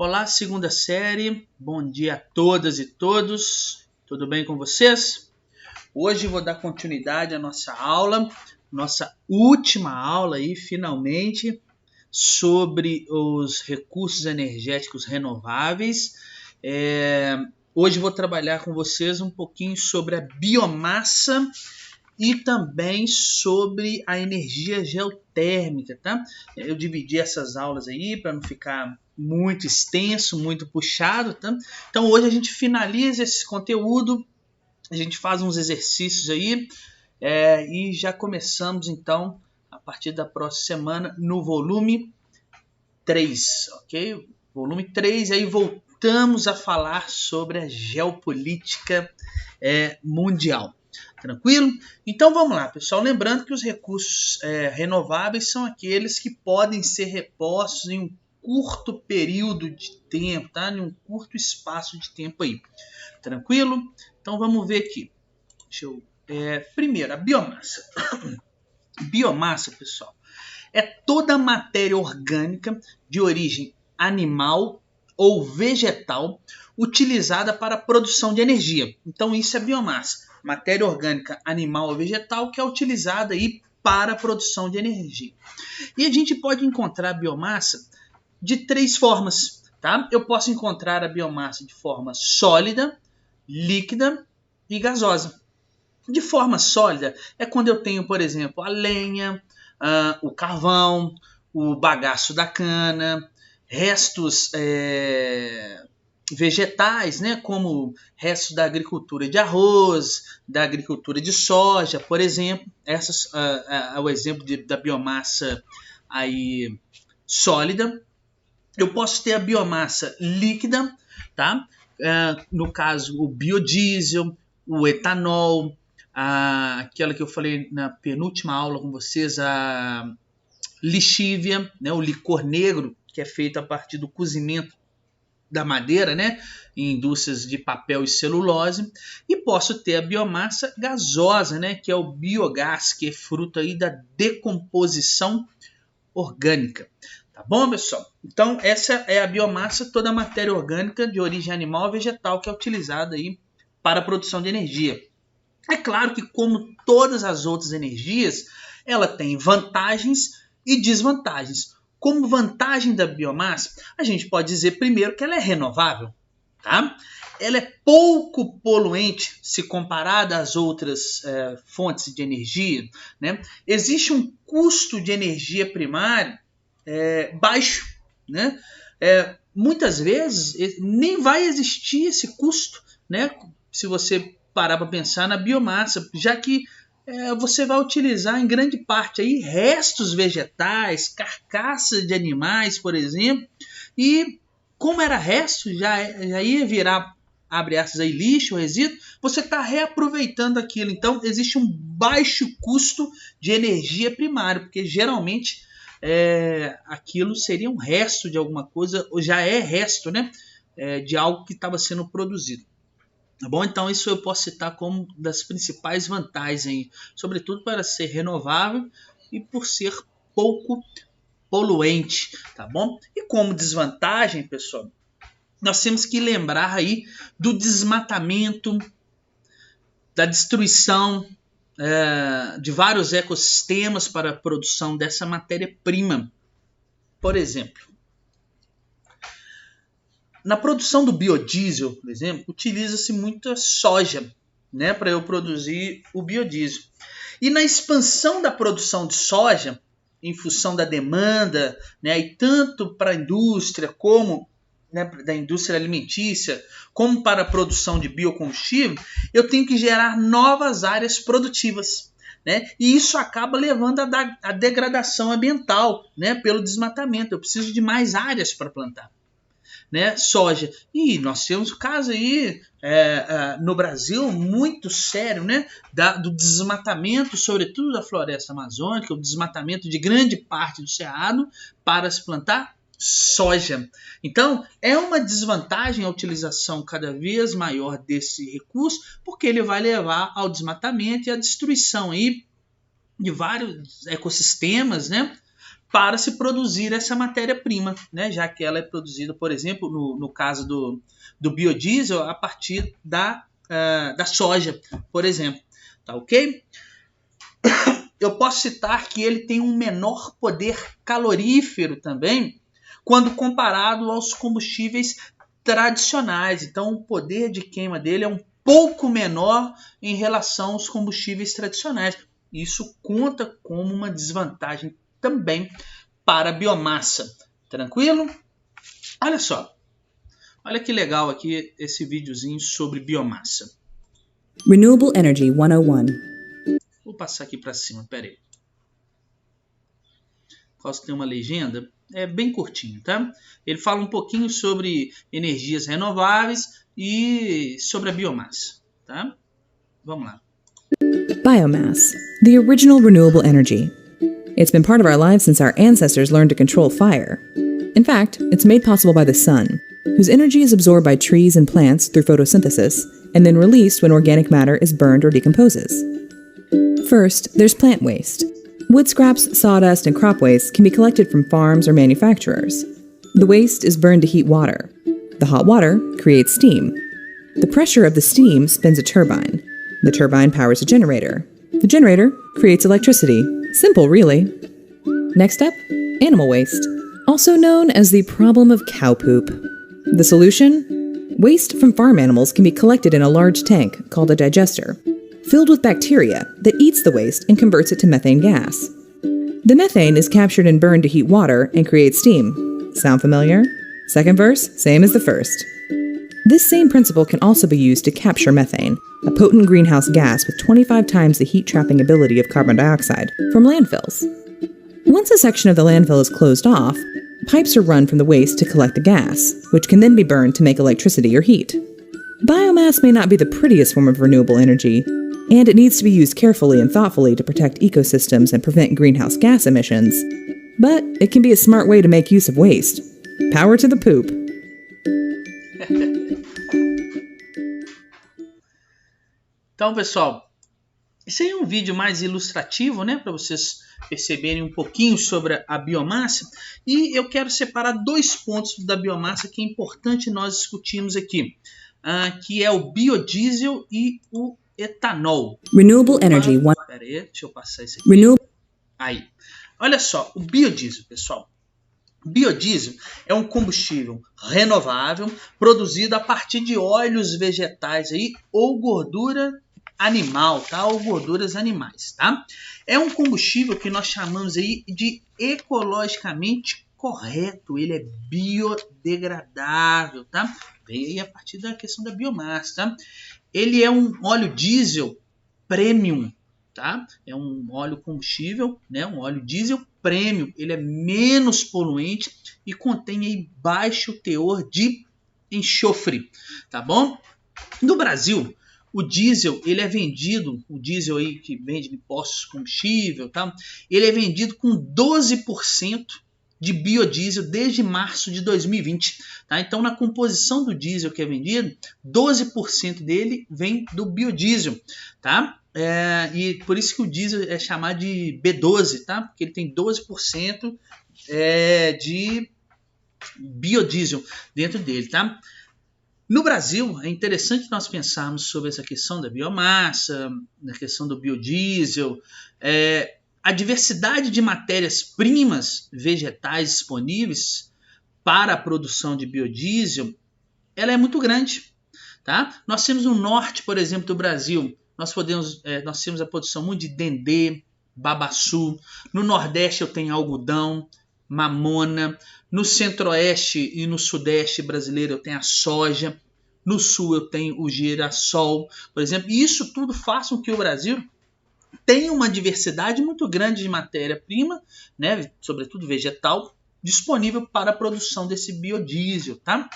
Olá, segunda série. Bom dia a todas e todos. Tudo bem com vocês? Hoje vou dar continuidade à nossa aula, nossa última aula aí, finalmente, sobre os recursos energéticos renováveis. Hoje vou trabalhar com vocês um pouquinho sobre a biomassa e também sobre a energia geotérmica, tá? Eu dividi essas aulas aí para não ficar muito extenso, muito puxado, tá? Então hoje a gente finaliza esse conteúdo, a gente faz uns exercícios aí e já começamos então, a partir da próxima semana, no volume 3, ok? Volume 3, aí voltamos a falar sobre a geopolítica mundial. Tranquilo? Então vamos lá, pessoal. Lembrando que os recursos renováveis são aqueles que podem ser repostos em um curto período de tempo, tá? Em um curto espaço de tempo aí. Tranquilo? Então vamos ver aqui. Primeiro, a biomassa. Biomassa, pessoal, é toda matéria orgânica de origem animal ou vegetal utilizada para a produção de energia. Então isso é biomassa. Matéria orgânica animal ou vegetal que é utilizada aí para a produção de energia. E a gente pode encontrar a biomassa de três formas, tá? Eu posso encontrar a biomassa de forma sólida, líquida e gasosa. De forma sólida é quando eu tenho, por exemplo, a lenha, o carvão, o bagaço da cana, restos vegetais, né, como restos da agricultura de arroz, da agricultura de soja, por exemplo. Essas é o exemplo da biomassa aí sólida. Eu posso ter a biomassa líquida, tá? No caso, o biodiesel, o etanol, aquela que eu falei na penúltima aula com vocês, a lixívia, né, o licor negro, que é feito a partir do cozimento da madeira, né, em indústrias de papel e celulose. E posso ter a biomassa gasosa, né, que é o biogás, que é fruto aí da decomposição orgânica. Tá bom, pessoal? Então, essa é a biomassa, toda a matéria orgânica de origem animal ou vegetal que é utilizada aí para a produção de energia. É claro que, como todas as outras energias, ela tem vantagens e desvantagens. Como vantagem da biomassa, a gente pode dizer primeiro que ela é renovável, tá? Ela é pouco poluente se comparada às outras fontes de energia, né? Existe um custo de energia primário baixo, né? Muitas vezes nem vai existir esse custo, né? Se você parar para pensar na biomassa, já que você vai utilizar em grande parte aí restos vegetais, carcaças de animais, por exemplo, e como era resto, já ia virar, abre aspas aí, lixo, resíduo, você está reaproveitando aquilo. Então existe um baixo custo de energia primária, porque geralmente aquilo seria um resto de alguma coisa, ou já é resto, né, de algo que estava sendo produzido. Tá bom? Então isso eu posso citar como das principais vantagens, aí, sobretudo para ser renovável e por ser pouco poluente, tá bom? E como desvantagem, pessoal, nós temos que lembrar aí do desmatamento, da destruição de vários ecossistemas para a produção dessa matéria-prima. Por exemplo, na produção do biodiesel, por exemplo, utiliza-se muita soja, né, para eu produzir o biodiesel. E na expansão da produção de soja, em função da demanda, né, e tanto para a indústria como da indústria alimentícia, como para a produção de biocombustível, eu tenho que gerar novas áreas produtivas, né? E isso acaba levando à degradação ambiental, né, pelo desmatamento. Eu preciso de mais áreas para plantar, né, soja. E nós temos o caso aí no Brasil muito sério, né, do desmatamento, sobretudo da floresta amazônica, o desmatamento de grande parte do cerrado para se plantar soja. Então, é uma desvantagem a utilização cada vez maior desse recurso, porque ele vai levar ao desmatamento e à destruição aí de vários ecossistemas, né, para se produzir essa matéria-prima, né? Já que ela é produzida, por exemplo, no caso do biodiesel, a partir da soja, por exemplo. Tá ok? Eu posso citar que ele tem um menor poder calorífero também, quando comparado aos combustíveis tradicionais. Então, o poder de queima dele é um pouco menor em relação aos combustíveis tradicionais. Isso conta como uma desvantagem também para a biomassa. Tranquilo? Olha só. Olha que legal aqui esse videozinho sobre biomassa. Renewable Energy 101. Vou passar aqui para cima, peraí. Posso ter uma legenda? É bem curtinho, tá? Ele fala um pouquinho sobre energias renováveis e sobre a biomassa, tá? Vamos lá. Biomass, the original renewable energy. It's been part of our lives since our ancestors learned to control fire. In fact, it's made possible by the sun, whose energy is absorbed by trees and plants through photosynthesis and then released when organic matter is burned or decomposes. First, there's plant waste. Wood scraps, sawdust, and crop waste can be collected from farms or manufacturers. The waste is burned to heat water. The hot water creates steam. The pressure of the steam spins a turbine. The turbine powers a generator. The generator creates electricity. Simple, really. Next up, animal waste, also known as the problem of cow poop. The solution? Waste from farm animals can be collected in a large tank called a digester, filled with bacteria that eats the waste and converts it to methane gas. The methane is captured and burned to heat water and create steam. Sound familiar? Second verse, same as the first. This same principle can also be used to capture methane, a potent greenhouse gas with 25 times the heat-trapping ability of carbon dioxide, from landfills. Once a section of the landfill is closed off, pipes are run from the waste to collect the gas, which can then be burned to make electricity or heat. Biomass may not be the prettiest form of renewable energy, and it needs to be used carefully and thoughtfully to protect ecosystems and prevent greenhouse gas emissions, but it can be a smart way to make use of waste. Power to the poop. Então, pessoal, esse aí é um vídeo mais ilustrativo, né, para vocês perceberem um pouquinho sobre a biomassa. E eu quero separar dois pontos da biomassa que é importante nós discutirmos aqui, que é o biodiesel e o etanol. Renewable Energy. Pera aí, deixa eu passar isso aqui. Aí, olha só, o biodiesel, pessoal. Biodiesel é um combustível renovável produzido a partir de óleos vegetais aí, ou gordura animal, tá? Ou gorduras animais, tá? É um combustível que nós chamamos aí de ecologicamente correto. Ele é biodegradável, tá? Veio aí a partir da questão da biomassa, tá? Ele é um óleo diesel premium, tá? É um óleo combustível, né? Um óleo diesel premium. Ele é menos poluente e contém aí baixo teor de enxofre, tá bom? No Brasil, o diesel, ele é vendido, o diesel aí que vende em postos de combustível, tá? Ele é vendido com 12% de biodiesel desde março de 2020, tá? Então, na composição do diesel que é vendido, 12% dele vem do biodiesel, tá? E por isso que o diesel é chamado de B12, tá? Porque ele tem 12% de biodiesel dentro dele, tá? No Brasil, é interessante nós pensarmos sobre essa questão da biomassa, na questão do biodiesel, a diversidade de matérias-primas vegetais disponíveis para a produção de biodiesel, ela é muito grande, tá? Nós temos no norte, por exemplo, do Brasil, nós temos a produção muito de dendê, babaçu. No nordeste eu tenho algodão, mamona. No centro-oeste e no sudeste brasileiro eu tenho a soja. No sul eu tenho o girassol, por exemplo. E isso tudo faz com que o Brasil tenha uma diversidade muito grande de matéria-prima, né, sobretudo vegetal, disponível para a produção desse biodiesel, tá?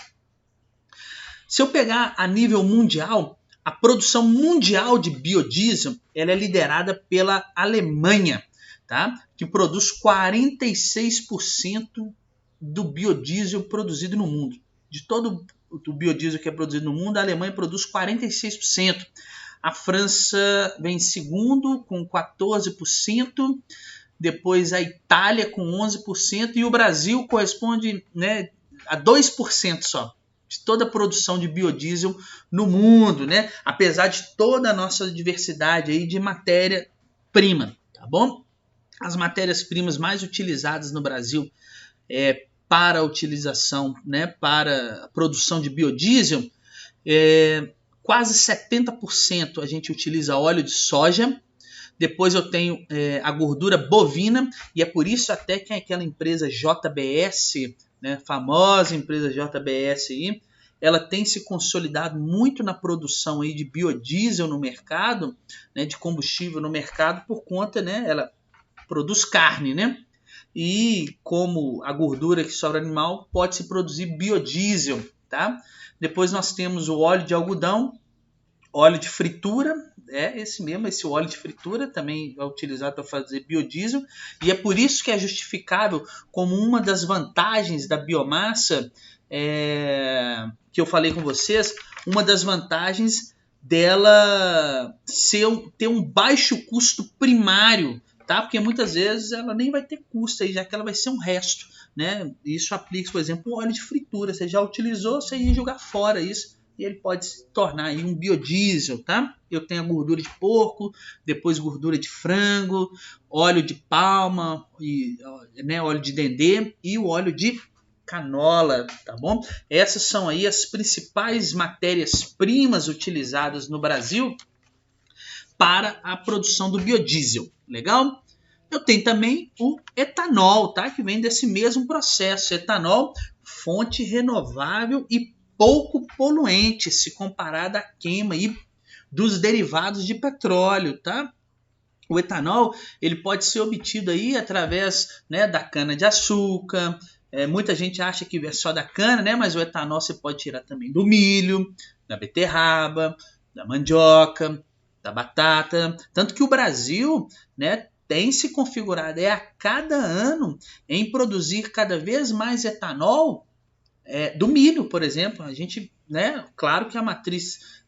Se eu pegar a nível mundial, a produção mundial de biodiesel ela é liderada pela Alemanha, tá? Que produz 46% do biodiesel produzido no mundo. De todo o biodiesel que é produzido no mundo, a Alemanha produz 46%. A França vem em segundo com 14%. depois a Itália com 11% e o Brasil corresponde, né, a 2% só de toda a produção de biodiesel no mundo, né? Apesar de toda a nossa diversidade aí de matéria-prima, tá bom? As matérias-primas mais utilizadas no Brasil para a utilização, né, para a produção de biodiesel, quase 70% a gente utiliza óleo de soja. Depois eu tenho a gordura bovina, e é por isso até que aquela empresa JBS, né, famosa empresa JBS aí, ela tem se consolidado muito na produção aí de biodiesel no mercado, né, de combustível no mercado, por conta, né, ela produz carne, né? E como a gordura que sobra animal, pode-se produzir biodiesel, tá? Depois nós temos o óleo de algodão, óleo de fritura, esse óleo de fritura também é utilizado para fazer biodiesel, e é por isso que é justificável como uma das vantagens da biomassa, que eu falei com vocês, uma das vantagens dela ter um baixo custo primário, tá? Porque muitas vezes ela nem vai ter custo aí, já que ela vai ser um resto, né? Isso aplica, por exemplo, o óleo de fritura. Você já utilizou, você ia jogar fora isso e ele pode se tornar aí um biodiesel, tá? Eu tenho a gordura de porco, depois gordura de frango, óleo de palma, né, óleo de dendê e o óleo de canola, tá bom? Essas são aí as principais matérias-primas utilizadas no Brasil para a produção do biodiesel. Legal? Eu tenho também o etanol, tá? Que vem desse mesmo processo. Etanol, fonte renovável e pouco poluente, se comparada à queima aí dos derivados de petróleo, tá? O etanol, ele pode ser obtido aí através, né, da cana-de-açúcar. Muita gente acha que é só da cana, né? Mas o etanol você pode tirar também do milho, da beterraba, da mandioca, da batata. Tanto que o Brasil, né, tem se configurado a cada ano em produzir cada vez mais etanol do milho, por exemplo. A gente, né, claro que a matriz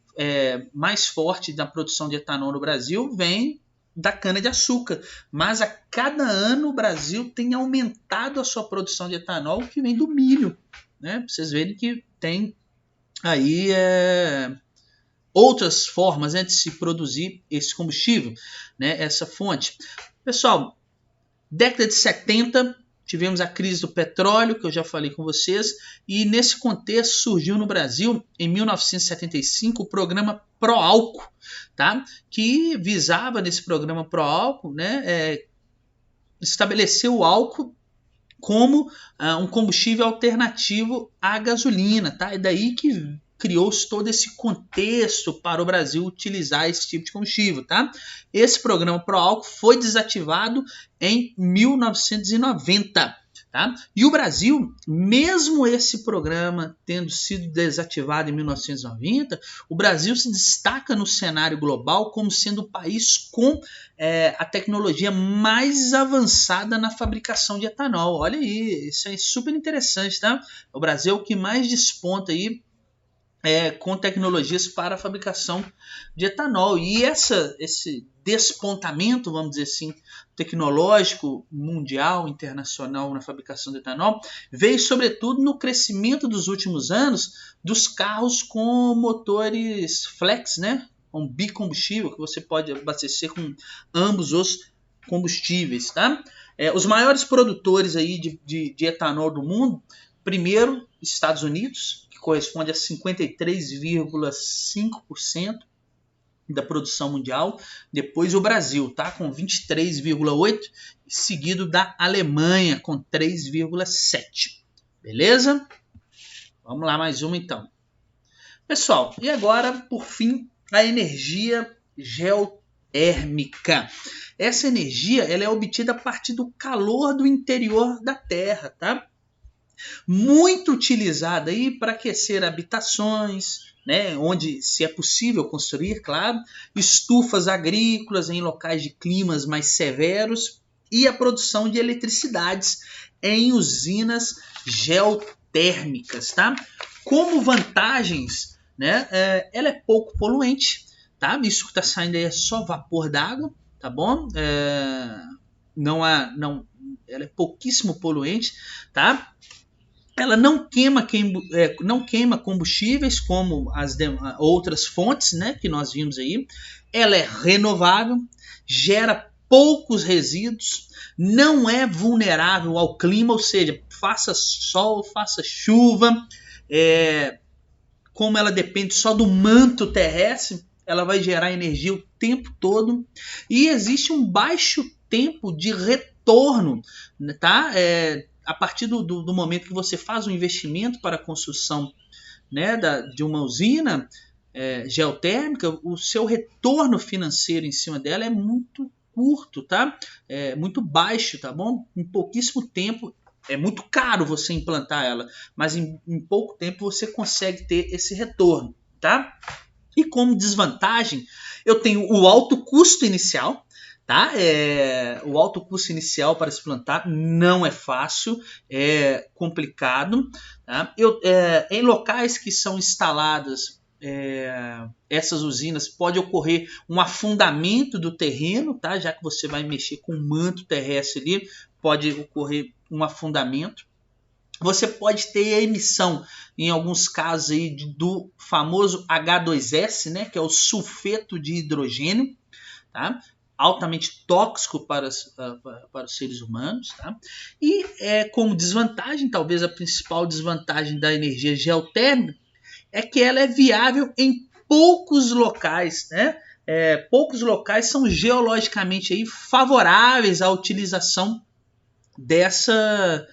mais forte da produção de etanol no Brasil vem da cana-de-açúcar, mas a cada ano o Brasil tem aumentado a sua produção de etanol que vem do milho, né? Pra vocês verem que tem aí outras formas, né, de se produzir esse combustível, né, essa fonte. Pessoal, década de 70, tivemos a crise do petróleo, que eu já falei com vocês, e nesse contexto surgiu no Brasil, em 1975, o programa Proálcool, tá? Que visava, nesse programa Proálcool, né, estabelecer o álcool como um combustível alternativo à gasolina, tá? É daí que criou-se todo esse contexto para o Brasil utilizar esse tipo de combustível, tá? Esse programa Proálcool foi desativado em 1990, tá? E o Brasil, mesmo esse programa tendo sido desativado em 1990, o Brasil se destaca no cenário global como sendo o país com a tecnologia mais avançada na fabricação de etanol. Olha aí, isso é super interessante, tá? O Brasil é o que mais desponta aí com tecnologias para a fabricação de etanol. E esse despontamento, vamos dizer assim, tecnológico, mundial, internacional na fabricação de etanol, veio sobretudo no crescimento dos últimos anos dos carros com motores flex, né? Com bicombustível, que você pode abastecer com ambos os combustíveis, tá? Os maiores produtores aí de etanol do mundo, primeiro, Estados Unidos, que corresponde a 53,5% da produção mundial. Depois o Brasil, tá? Com 23,8%, seguido da Alemanha, com 3,7%. Beleza? Vamos lá, mais uma então. Pessoal, e agora, por fim, a energia geotérmica. Essa energia ela é obtida a partir do calor do interior da Terra, tá? Muito utilizada aí para aquecer habitações, né, onde se é possível construir, claro, estufas agrícolas em locais de climas mais severos e a produção de eletricidades em usinas geotérmicas, tá? Como vantagens, né, ela é pouco poluente, tá? Isso que está saindo aí é só vapor d'água, tá bom? ela é pouquíssimo poluente, tá? Ela não queima combustíveis como as outras fontes, né, que nós vimos aí. Ela é renovável, gera poucos resíduos, não é vulnerável ao clima, ou seja, faça sol, faça chuva, como ela depende só do manto terrestre, ela vai gerar energia o tempo todo e existe um baixo tempo de retorno, tá? A partir do momento que você faz um investimento para a construção, né, de uma usina geotérmica, o seu retorno financeiro em cima dela é muito curto, tá? É muito baixo, tá bom? Em pouquíssimo tempo, é muito caro você implantar ela, mas em pouco tempo você consegue ter esse retorno, tá? E como desvantagem, eu tenho o alto custo inicial, tá? O alto custo inicial para se plantar não é fácil, é complicado, tá? Em locais que são instaladas essas usinas, pode ocorrer um afundamento do terreno, tá? Já que você vai mexer com o manto terrestre ali, pode ocorrer um afundamento. Você pode ter a emissão, em alguns casos, aí, do famoso H2S, né, que é o sulfeto de hidrogênio, tá? Altamente tóxico para os seres humanos. Tá? E como desvantagem, talvez a principal desvantagem da energia geotérmica, é que ela é viável em poucos locais, né? Poucos locais são geologicamente aí favoráveis à utilização dessa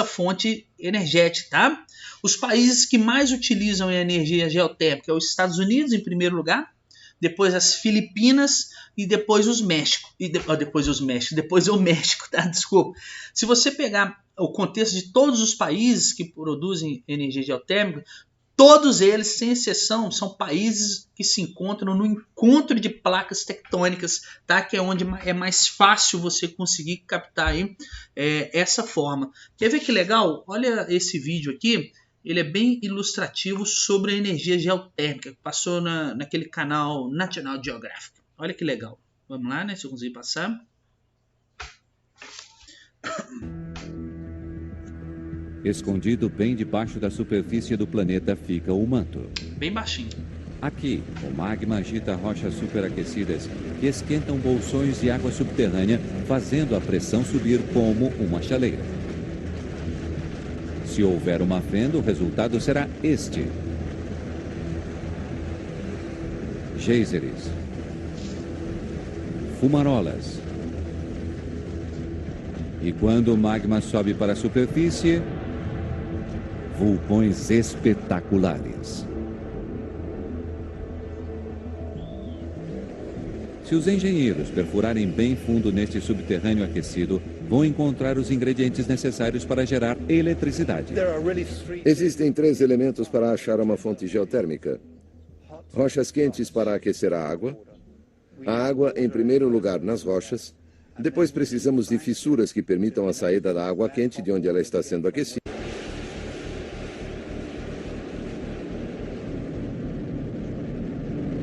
fonte energética, tá? Os países que mais utilizam a energia geotérmica é os Estados Unidos, em primeiro lugar, depois as Filipinas e depois o México, tá? Desculpa. Se você pegar o contexto de todos os países que produzem energia geotérmica, todos eles, sem exceção, são países que se encontram no encontro de placas tectônicas, tá? Que é onde é mais fácil você conseguir captar aí, essa forma. Quer ver que legal? Olha esse vídeo aqui, ele é bem ilustrativo sobre a energia geotérmica, que passou naquele canal National Geographic. Olha que legal. Vamos lá, né? Se eu conseguir passar. Escondido bem debaixo da superfície do planeta fica o manto. Bem baixinho. Aqui, o magma agita rochas superaquecidas que esquentam bolsões de água subterrânea, fazendo a pressão subir como uma chaleira. Se houver uma fenda, o resultado será este. Geysers. Fumarolas. E quando o magma sobe para a superfície, vulcões espetaculares. Se os engenheiros perfurarem bem fundo neste subterrâneo aquecido, vão encontrar os ingredientes necessários para gerar eletricidade. Existem 3 elementos para achar uma fonte geotérmica: rochas quentes para aquecer a água em primeiro lugar nas rochas. Depois precisamos de fissuras que permitam a saída da água quente de onde ela está sendo aquecida.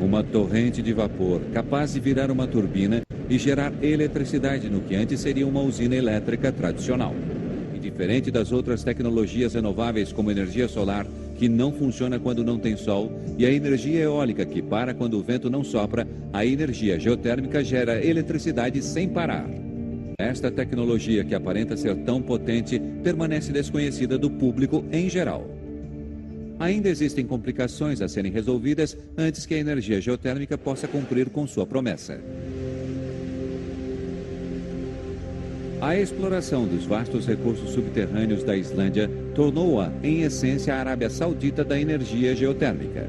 Uma torrente de vapor capaz de virar uma turbina e gerar eletricidade no que antes seria uma usina elétrica tradicional. E diferente das outras tecnologias renováveis como energia solar, que não funciona quando não tem sol, e a energia eólica que para quando o vento não sopra, a energia geotérmica gera eletricidade sem parar. Esta tecnologia, que aparenta ser tão potente, permanece desconhecida do público em geral. Ainda existem complicações a serem resolvidas antes que a energia geotérmica possa cumprir com sua promessa. A exploração dos vastos recursos subterrâneos da Islândia tornou-a, em essência, a Arábia Saudita da energia geotérmica.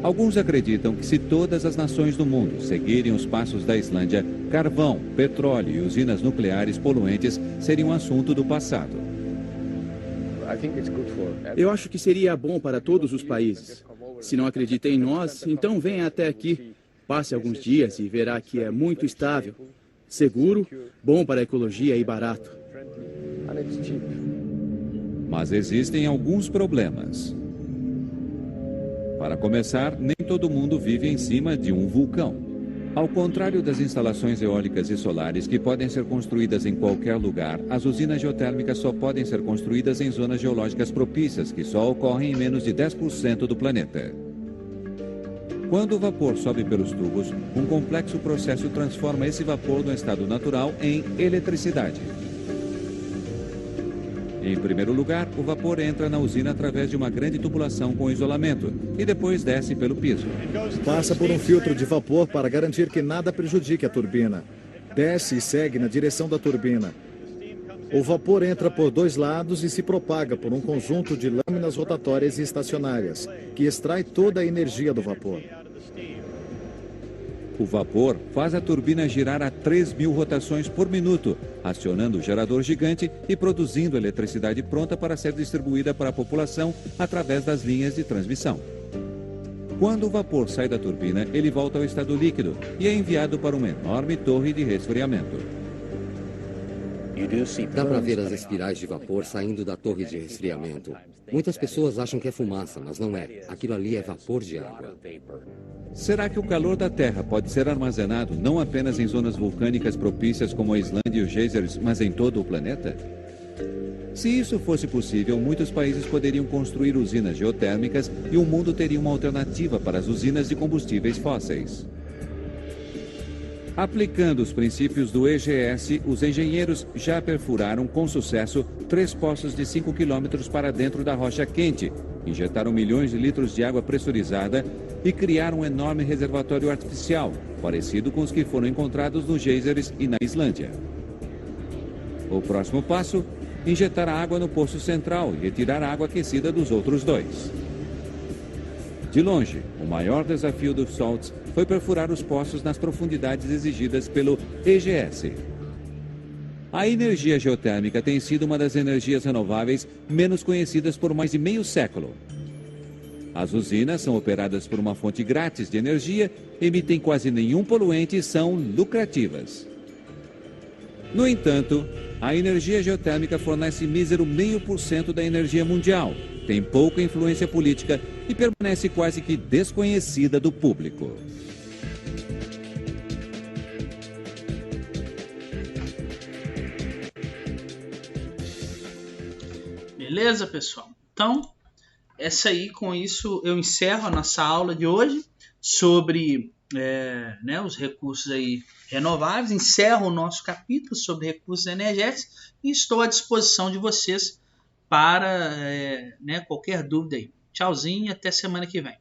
Alguns acreditam que se todas as nações do mundo seguirem os passos da Islândia, carvão, petróleo e usinas nucleares poluentes seriam um assunto do passado. Eu acho que seria bom para todos os países. Se não acredita em nós, então venha até aqui. Passe alguns dias e verá que é muito estável, seguro, bom para a ecologia e barato. Mas existem alguns problemas. Para começar, nem todo mundo vive em cima de um vulcão. Ao contrário das instalações eólicas e solares que podem ser construídas em qualquer lugar, as usinas geotérmicas só podem ser construídas em zonas geológicas propícias, que só ocorrem em menos de 10% do planeta. Quando o vapor sobe pelos tubos, um complexo processo transforma esse vapor no estado natural em eletricidade. Em primeiro lugar, o vapor entra na usina através de uma grande tubulação com isolamento e depois desce pelo piso. Passa por um filtro de vapor para garantir que nada prejudique a turbina. Desce e segue na direção da turbina. O vapor entra por dois lados e se propaga por um conjunto de lâminas rotatórias e estacionárias, que extrai toda a energia do vapor. O vapor faz a turbina girar a 3.000 rotações por minuto, acionando o gerador gigante e produzindo eletricidade pronta para ser distribuída para a população através das linhas de transmissão. Quando o vapor sai da turbina, ele volta ao estado líquido e é enviado para uma enorme torre de resfriamento. Dá para ver as espirais de vapor saindo da torre de resfriamento. Muitas pessoas acham que é fumaça, mas não é. Aquilo ali é vapor de água. Será que o calor da Terra pode ser armazenado não apenas em zonas vulcânicas propícias como a Islândia e os geysers, mas em todo o planeta? Se isso fosse possível, muitos países poderiam construir usinas geotérmicas e o mundo teria uma alternativa para as usinas de combustíveis fósseis. Aplicando os princípios do EGS, os engenheiros já perfuraram com sucesso 3 poços de 5 quilômetros para dentro da rocha quente, injetaram milhões de litros de água pressurizada e criaram um enorme reservatório artificial, parecido com os que foram encontrados nos geysers e na Islândia. O próximo passo, injetar a água no poço central e retirar a água aquecida dos outros 2. De longe, o maior desafio dos salts foi perfurar os poços nas profundidades exigidas pelo EGS. A energia geotérmica tem sido uma das energias renováveis menos conhecidas por mais de meio século. As usinas são operadas por uma fonte grátis de energia, emitem quase nenhum poluente e são lucrativas. No entanto, a energia geotérmica fornece mísero 0,5% da energia mundial, tem pouca influência política e permanece quase que desconhecida do público. Beleza, pessoal? Então, com isso eu encerro a nossa aula de hoje sobre os recursos aí renováveis, encerro o nosso capítulo sobre recursos energéticos e estou à disposição de vocês para qualquer dúvida aí. Tchauzinho e até semana que vem.